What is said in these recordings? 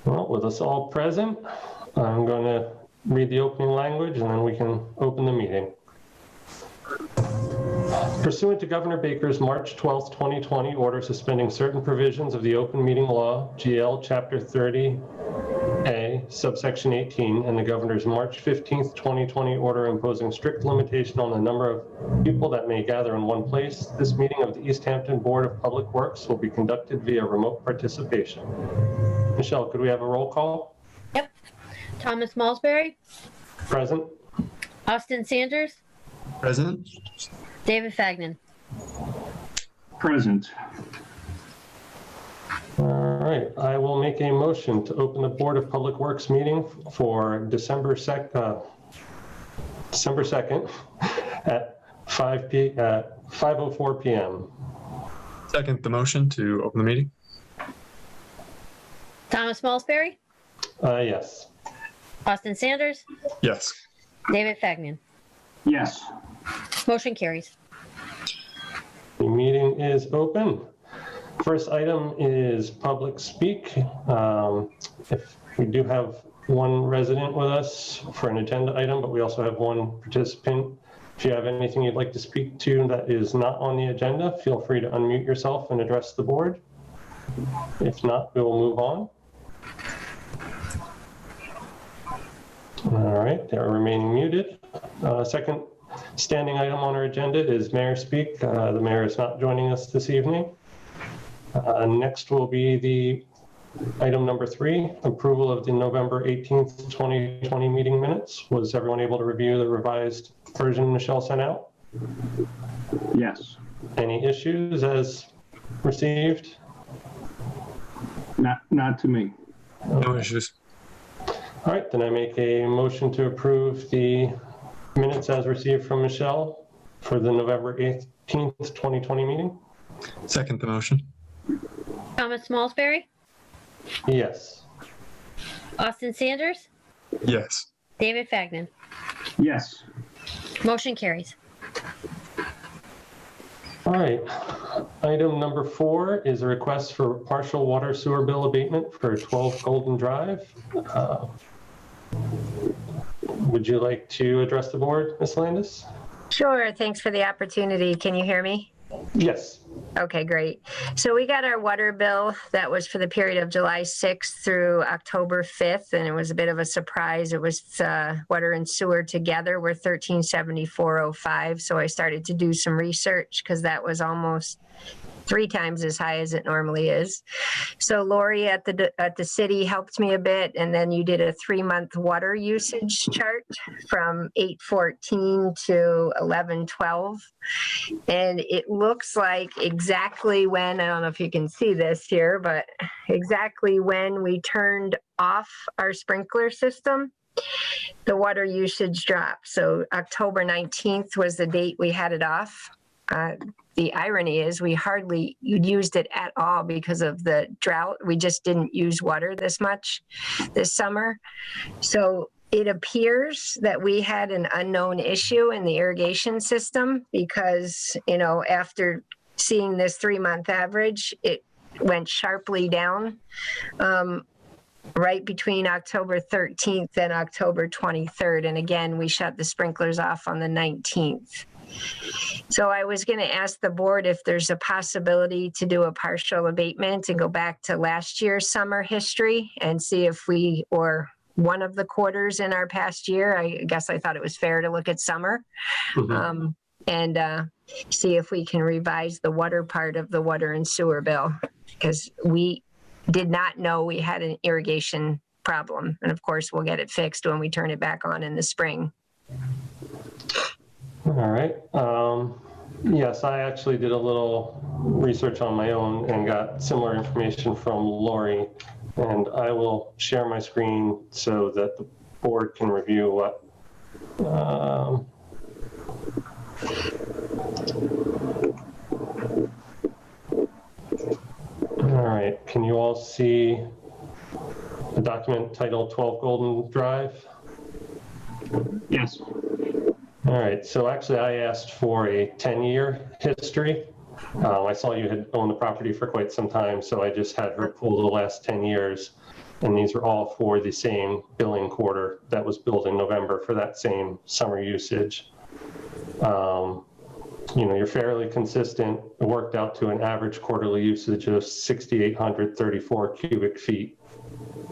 Well, with us all present, I'm going to read the opening language and then we can open the meeting. Pursuant to Governor Baker's March 12, 2020 order suspending certain provisions of the open meeting law, GL Chapter 30A, subsection 18, and the Governor's March 15, 2020 order imposing strict limitation on the number of people that may gather in one place, this meeting of the Easthampton Board of Public Works will be conducted via remote participation. Michelle, could we have a roll call? Yep. Thomas Malsbury. Present. Austin Sanders. Present. David Fagnan. Present. All right, I will make a motion to open the Board of Public Works meeting for December 2nd at 5:04 p.m. Second the motion to open the meeting. Thomas Malsbury. Yes. Austin Sanders. Yes. David Fagnan. Yes. Motion carries. The meeting is open. First item is public speak. If we do have one resident with us for an agenda item, but we also have one participant. If you have anything you'd like to speak to that is not on the agenda, feel free to unmute yourself and address the board. If not, we will move on. All right, they're remaining muted. Second standing item on our agenda is Mayor Speak. The mayor is not joining us this evening. Next will be the item number 3, approval of the November 18th, 2020 meeting minutes. Was everyone able to review the revised version Michelle sent out? Yes. Any issues as received? Not to me. No issues. All right, then I make a motion to approve the minutes as received from Michelle for the November 18th, 2020 meeting. Second the motion. Thomas Malsbury. Yes. Austin Sanders. Yes. David Fagnan. Yes. Motion carries. All right, item number 4 is a request for partial water sewer bill abatement for 12 Golden Drive. Would you like to address the board, Ms. Landis? Sure, thanks for the opportunity. Can you hear me? Yes. Okay, great. So we got our water bill that was for the period of July 6th through October 5th, and it was a bit of a surprise. It was water and sewer together were $1374.05. So I started to do some research because that was almost 3 times as high as it normally is. So Lori at the city helped me a bit, and then you did a 3-month water usage chart from 8/14 to 11/12, and it looks like exactly when, I don't know if you can see this here, but exactly when we turned off our sprinkler system, the water usage dropped. So October 19th was the date we had it off. The irony is we hardly used it at all because of the drought. We just didn't use water this much this summer. So it appears that we had an unknown issue in the irrigation system because, you know, after seeing this 3-month average, it went sharply down right between October 13th and October 23rd. And again, we shut the sprinklers off on the 19th. So I was going to ask the board if there's a possibility to do a partial abatement and go back to last year's summer history and see if we, or one of the quarters in our past year, I guess I thought it was fair to look at summer, and see if we can revise the water part of the water and sewer bill, because we did not know we had an irrigation problem. And of course, we'll get it fixed when we turn it back on in the spring. All right. Yes, I actually did a little research on my own and got similar information from Lori, and I will share my screen so that the board can review what all right, can you all see the document titled 12 Golden Drive? Yes. All right, so actually I asked for a 10-year history. I saw you had owned the property for quite some time, so I just had her pull the last 10 years. And these are all for the same billing quarter that was billed in November for that same summer usage. You're fairly consistent. It worked out to an average quarterly usage of 6,834 cubic feet.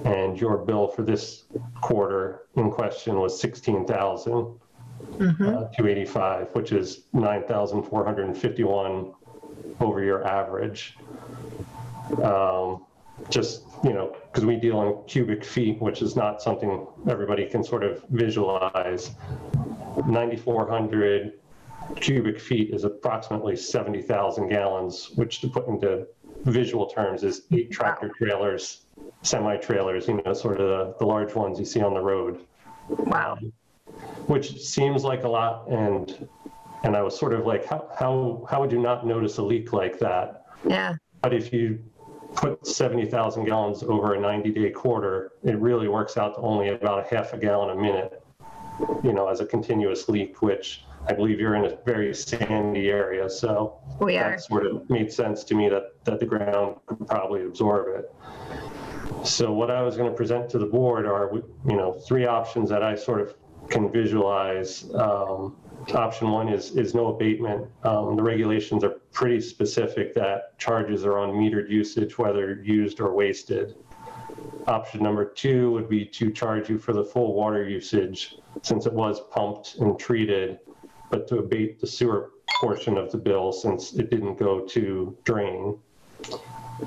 And your bill for this quarter in question was 16,285, which is 9,451 over your average. Because we deal in cubic feet, which is not something everybody can sort of visualize. 9,400 cubic feet is approximately 70,000 gallons, which to put into visual terms is 8 tractor trailers, semi-trailers, sort of the large ones you see on the road. Wow. Which seems like a lot, and I was sort of like, how would you not notice a leak like that? Yeah. But if you put 70,000 gallons over a 90-day quarter, it really works out to only about a half a gallon a minute, as a continuous leak, which I believe you're in a very sandy area. So We are. that sort of made sense to me that the ground could probably absorb it. So what I was going to present to the board are, 3 options that I sort of can visualize. Option 1 is no abatement. The regulations are pretty specific that charges are on metered usage, whether used or wasted. Option number 2 would be to charge you for the full water usage since it was pumped and treated, but to abate the sewer portion of the bill since it didn't go to drain.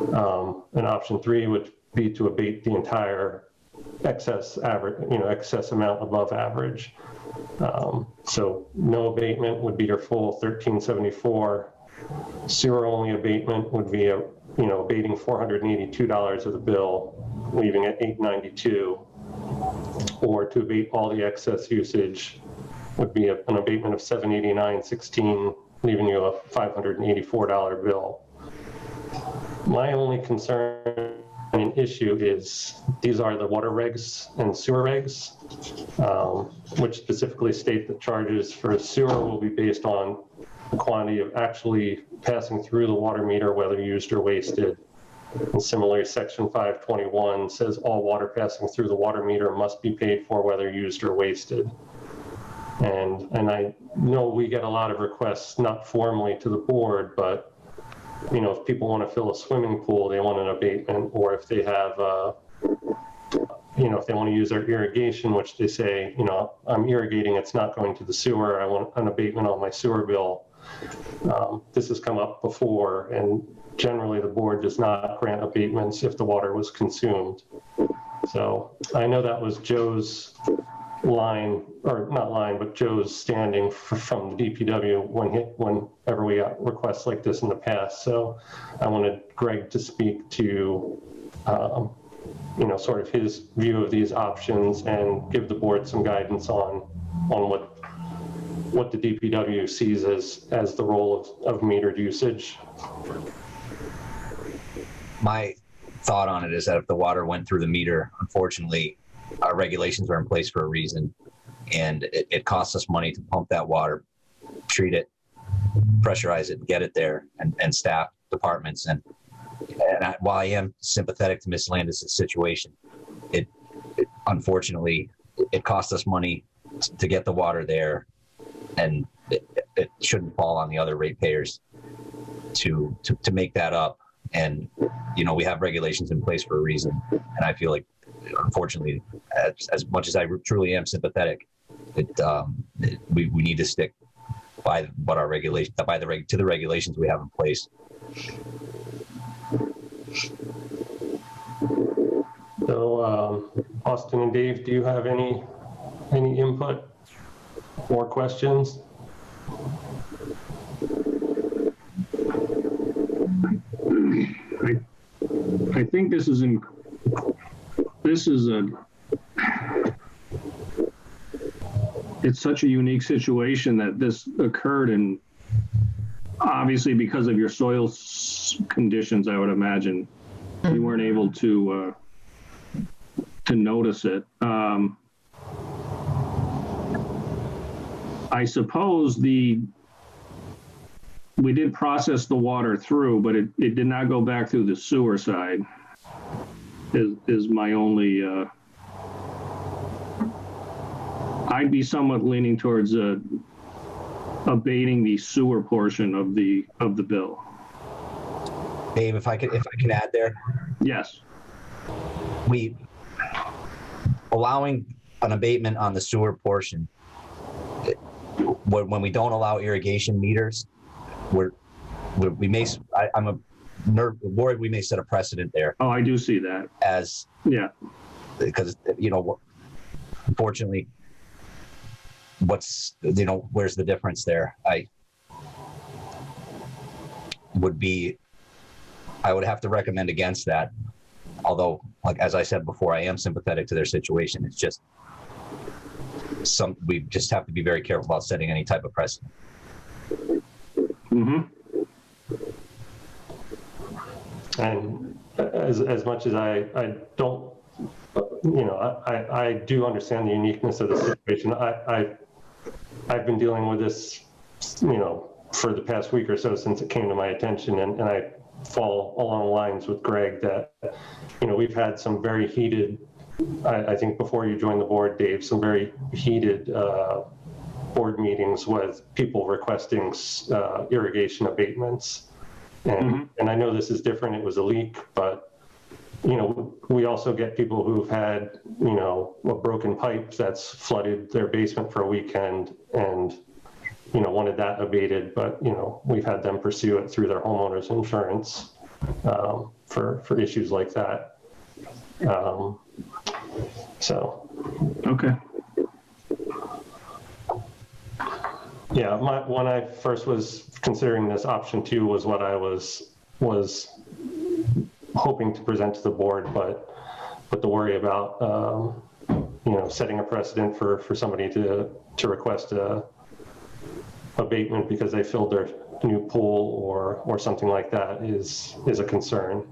And option 3 would be to abate the entire excess amount above average. So no abatement would be your full 1374. Sewer only abatement would be abating $482 of the bill, leaving it $892. Or to abate all the excess usage would be an abatement of $789.16, leaving you a $584 bill. My only concern and issue is these are the water regs and sewer regs, which specifically state that charges for sewer will be based on the quantity of actually passing through the water meter, whether used or wasted. And similarly, section 521 says all water passing through the water meter must be paid for, whether used or wasted. And I know we get a lot of requests, not formally to the board, but if people want to fill a swimming pool, they want an abatement, or if they have, if they want to use their irrigation, which they say, I'm irrigating, it's not going to the sewer, I want an abatement on my sewer bill. This has come up before, and generally the board does not grant abatements if the water was consumed. So I know that was Joe's line, or not line, but Joe's standing from the DPW whenever we got requests like this in the past. So I wanted Greg to speak to, sort of his view of these options and give the board some guidance on what the DPW sees as the role of metered usage. My thought on it is that if the water went through the meter, unfortunately, our regulations are in place for a reason, and it costs us money to pump that water, treat it, pressurize it, and get it there, and staff departments. And while I am sympathetic to Ms. Landis' situation, it unfortunately, it costs us money to get the water there, and it shouldn't fall on the other ratepayers to make that up. And, we have regulations in place for a reason. And I feel like, unfortunately, as much as I truly am sympathetic, we need to stick by what our regulation, to the regulations we have in place. So, Austin and Dave, do you have any input or questions? I think this is it's such a unique situation that this occurred, and obviously because of your soil conditions, I would imagine you weren't able to notice it. I suppose we did process the water through, but it did not go back through the sewer side. is my only, I'd be somewhat leaning towards abating the sewer portion of the bill. Dave, if I can add there, Yes. we allowing an abatement on the sewer portion. When we don't allow irrigation meters, I'm worried we may set a precedent there Oh, I do see that. as, Yeah. because, unfortunately, where's the difference there? I would have to recommend against that. Although, like, as I said before, I am sympathetic to their situation. It's just we just have to be very careful about setting any type of precedent. Mm-hmm. And as much as I don't, I do understand the uniqueness of the situation. I've been dealing with this, for the past week or so since it came to my attention, and I fall along the lines with Greg that, we've had some very heated, I think before you joined the board, Dave, some very heated board meetings with people requesting irrigation abatements. And I know this is different, it was a leak, but, we also get people who've had, a broken pipe that's flooded their basement for a weekend and, wanted that abated, but, we've had them pursue it through their homeowner's insurance for issues like that. Okay. Yeah, when I first was considering this option 2 was what I was hoping to present to the board, but the worry about setting a precedent for somebody to request a abatement because they filled their new pool or something like that is a concern.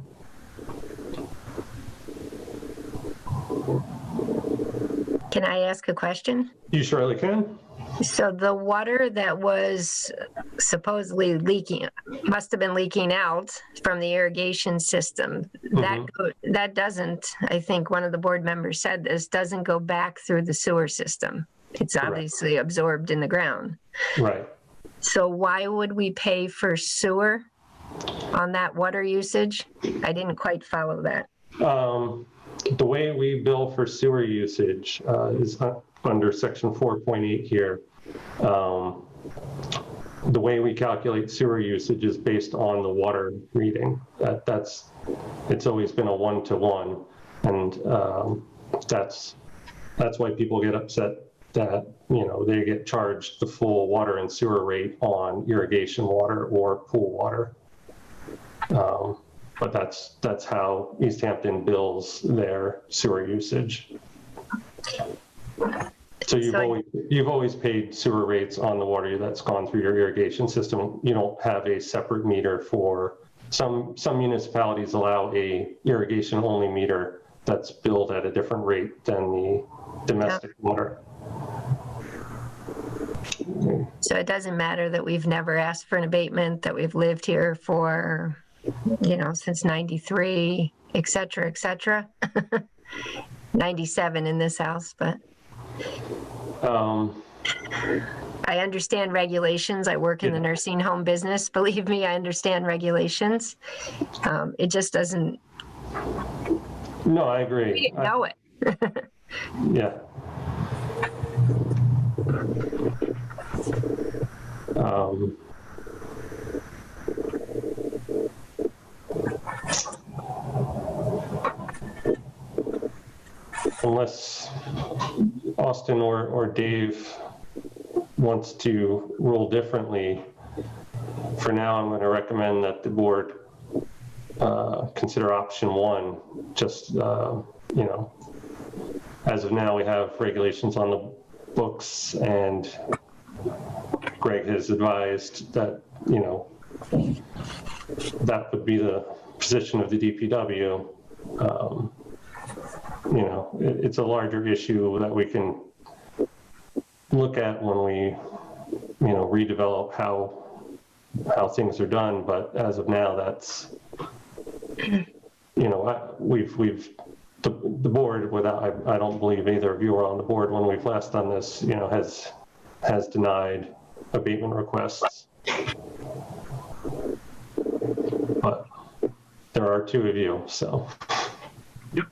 Can I ask a question? You surely can. So the water that was supposedly leaking, must have been leaking out from the irrigation system. That doesn't, I think one of the board members said this, doesn't go back through the sewer system. It's obviously absorbed in the ground. Right. So why would we pay for sewer on that water usage? I didn't quite follow that. The way we bill for sewer usage is under section 4.8 here. The way we calculate sewer usage is based on the water reading. It's always been a 1-to-1, and that's why people get upset that they get charged the full water and sewer rate on irrigation water or pool water. But that's how Easthampton bills their sewer usage. So you've always paid sewer rates on the water that's gone through your irrigation system. You don't have a separate meter for some municipalities allow a irrigation only meter that's billed at a different rate than the domestic water. So it doesn't matter that we've never asked for an abatement, that we've lived here for, since 93, et cetera, 97 in this house, but I understand regulations. I work in the nursing home business. Believe me, I understand regulations. It just doesn't. No, I agree. We didn't know it. Yeah. Unless Austin or Dave wants to rule differently, for now I'm going to recommend that the board consider option 1. Just, as of now, we have regulations on the books, and Greg has advised that, that would be the position of the DPW. It's a larger issue that we can look at when we, redevelop how things are done. But as of now, that's the board, without, I don't believe either of you were on the board when we've last done this, has denied abatement requests. But there are two of you, so. Yep.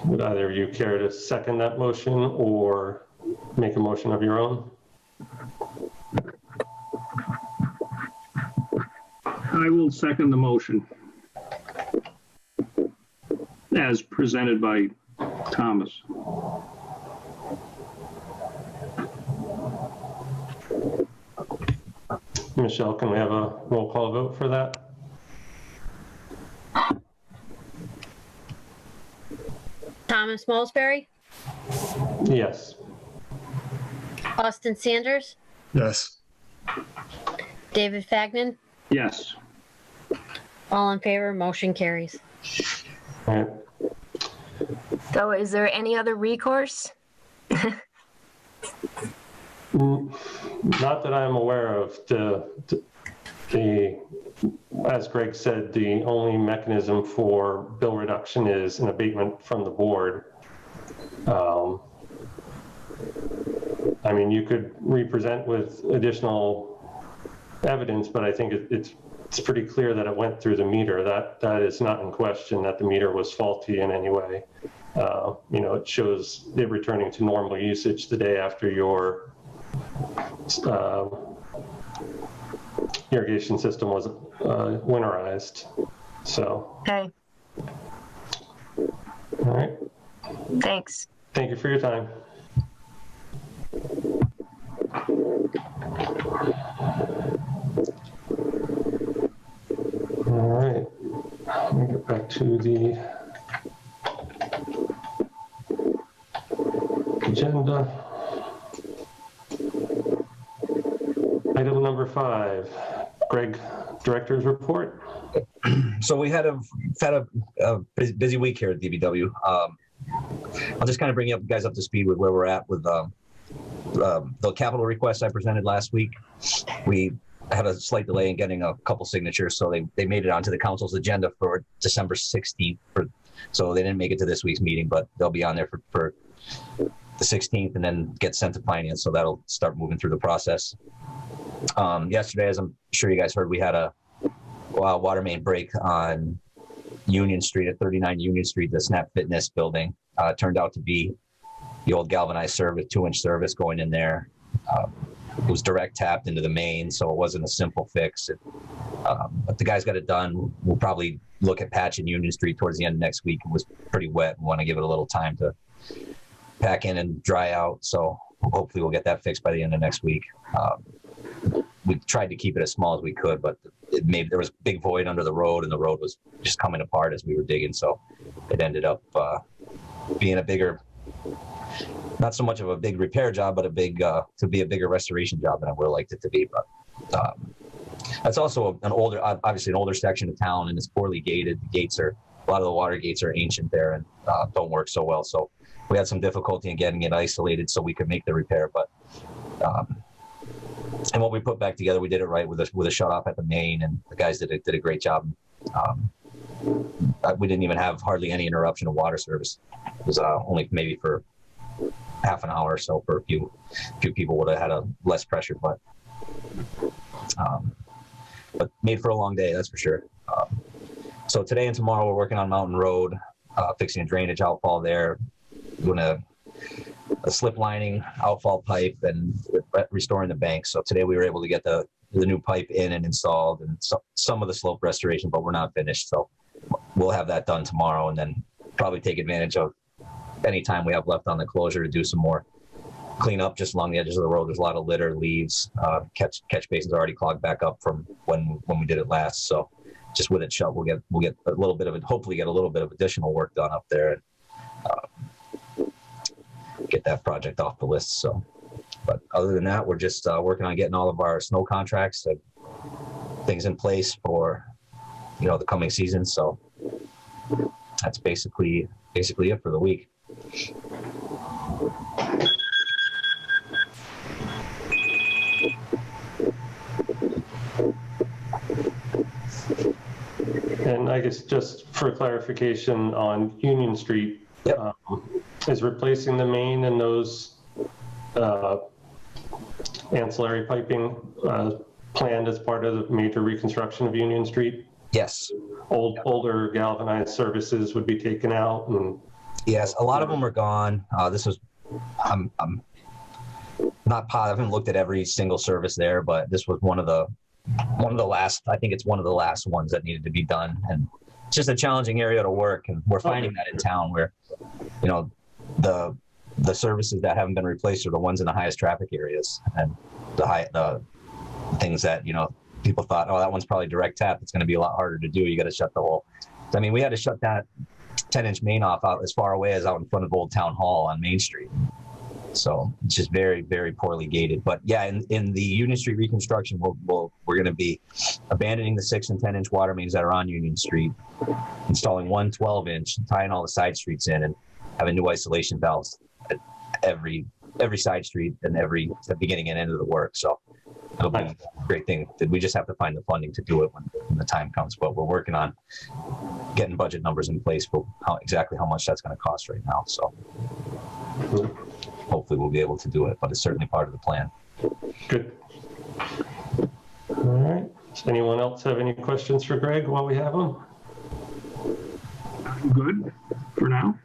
Would either of you care to second that motion or make a motion of your own? I will second the motion as presented by Thomas. Michelle, can we have a roll call vote for that? Thomas Mulsbury, Yes. Austin Sanders, Yes. David Fagnan, Yes. all in favor, motion carries. All right. So is there any other recourse? Not that I'm aware of. As Greg said, the only mechanism for bill reduction is an abatement from the board. I mean, you could represent with additional evidence, but I think it's pretty clear that it went through the meter. That is not in question, that the meter was faulty in any way. It shows it returning to normal usage the day after your irrigation system was winterized. So, Okay, all right. thanks. Thank you for your time. All right, let me get back to the agenda. Item number 5, Greg, Director's Report. So we had a busy week here at DBW. I'll just kind of bring you guys up to speed with where we're at with the capital request I presented last week. We had a slight delay in getting a couple signatures, so they made it onto the council's agenda for December 16th. So they didn't make it to this week's meeting, but they'll be on there for the 16th and then get sent to finance. So that'll start moving through the process. Yesterday, as I'm sure you guys heard, we had a water main break on Union Street at 39 Union Street, the Snap Fitness building. Turned out to be the old galvanized service, 2-inch service going in there. It was direct tapped into the main, so it wasn't a simple fix. But the guys got it done. We'll probably look at patching Union Street towards the end of next week. It was pretty wet. We want to give it a little time to pack in and dry out. So hopefully we'll get that fixed by the end of next week. We tried to keep it as small as we could, but there was a big void under the road, and the road was just coming apart as we were digging. So it ended up being a bigger, not so much of a big repair job, but to be a bigger restoration job than I would have liked it to be. But that's also obviously an older section of town, and it's poorly gated. A lot of the water gates are ancient there and don't work so well. So we had some difficulty in getting it isolated so we could make the repair. But and what we put back together, we did it right with a shut off at the main, and the guys did a great job. We didn't even have hardly any interruption of water service. It was only maybe for half an hour or so for a few people would have had a less pressure, but made for a long day, that's for sure. So today and tomorrow we're working on Mountain Road, fixing a drainage outfall there, doing a slip lining outfall pipe and restoring the bank. So today we were able to get the new pipe in and installed, and some of the slope restoration, but we're not finished. So we'll have that done tomorrow, and then probably take advantage of any time we have left on the closure to do some more clean up just along the edges of the road. There's a lot of litter, leaves, catch basins are already clogged back up from when we did it last. So just with it shut, we'll get a little bit of it, hopefully get a little bit of additional work done up there and get that project off the list. So, but other than that, we're just working on getting all of our snow contracts and things in place for, the coming season. So that's basically it for the week. I guess just for clarification on Union Street, Yep. Is replacing the main and those ancillary piping planned as part of the major reconstruction of Union Street? Yes. Older galvanized services would be taken out and. Yes, a lot of them are gone. This was, I'm not positive. I haven't looked at every single service there, but this was one of the last. I think it's one of the last ones that needed to be done, and it's just a challenging area to work. And we're finding that in town, where, you know, the services that haven't been replaced are the ones in the highest traffic areas, and the things that, you know, people thought, oh, that one's probably direct tap. It's going to be a lot harder to do. You got to shut the whole. I mean, we had to shut that 10-inch main off out as far away as out in front of Old Town Hall on Main Street. So it's just very, very poorly gated. But yeah, in the Union Street reconstruction, we're going to be abandoning the 6 and 10-inch water mains that are on Union Street, installing one 12-inch, tying all the side streets in, and having new isolation valves at every side street and the beginning and end of the work. So it'll be a great thing. We just have to find the funding to do it when the time comes. But we're working on getting budget numbers in place for exactly how much that's going to cost right now. So hopefully we'll be able to do it, but it's certainly part of the plan. Good. All right. Does anyone else have any questions for Greg while we have him? Good for now.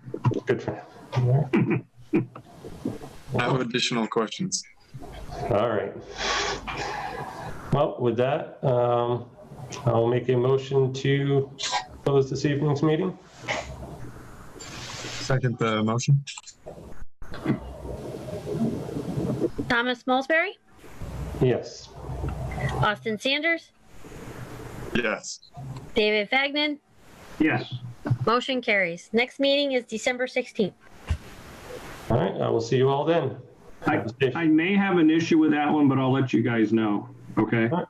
Good for him. All right. No additional questions. All right. Well, with that, I'll make a motion to close this evening's meeting. Second the motion. Thomas Mulsberry, Yes. Austin Sanders, Yes. David Fagnan, Yes. motion carries. Next meeting is December 16th. All right. I will see you all then. I may have an issue with that one, but I'll let you guys know. Okay. All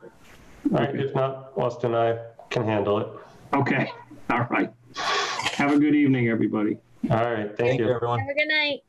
right. If not, Austin and I can handle it. Okay. All right. Have a good evening, everybody. All right. Thank you. Everyone. Have a good night.